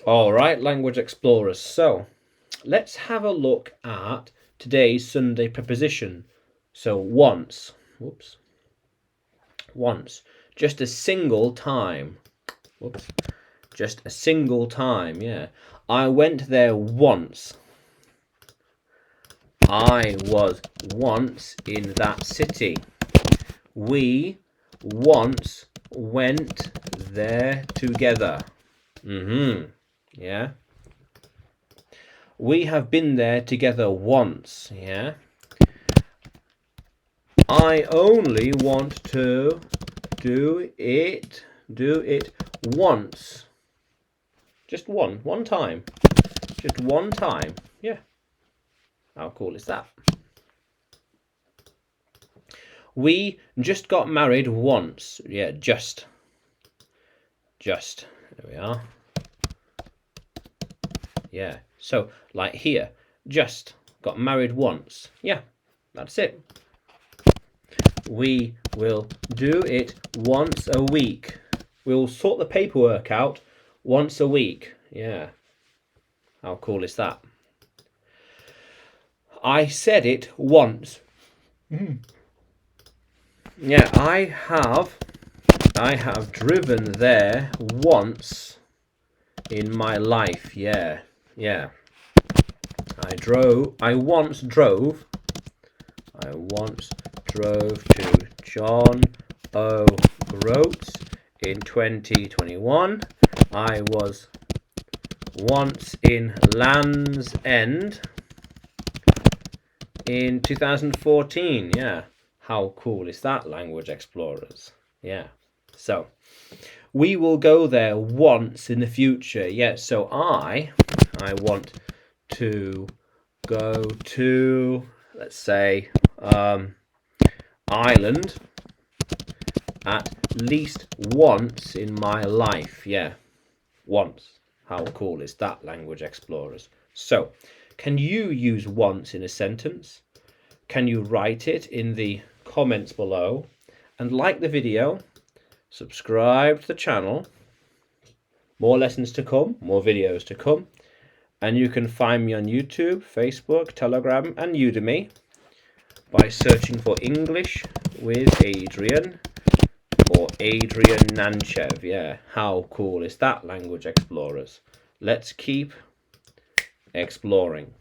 All right, language explorers. So let's have a look at today's Sunday preposition. So once, whoops, once, just a single time. Whoops, just a single time, yeah. I went there once. I was once in that city. We once went there together. Yeah. We have been there together once. Yeah. I only want to do it once. Just one time. Just one time. Yeah. How cool is that? We just got married once. Yeah, just. There we are. Yeah. So, like here, just got married once. Yeah, that's it. We will do it once a week. We'll sort the paperwork out once a week. Yeah. How cool is that? I said it once. Yeah, I have driven there once in my life. Yeah. I once drove to John O'Groats in 2021. I was once in Land's End in 2014. Yeah. How cool is that, language explorers? Yeah. So we will go there once in the future. Yeah. So I want to go to, let's say, Ireland at least once in my life. Yeah. Once. How cool is that, language explorers? So, can you use once in a sentence? Can you write it in the comments below? And like the video, subscribe to the channel. More lessons to come, more videos to come. And you can find me on YouTube, Facebook, Telegram, and Udemy by searching for English with Adrian or Adrian Nanchev. Yeah, how cool is that, language explorers? Let's keep exploring.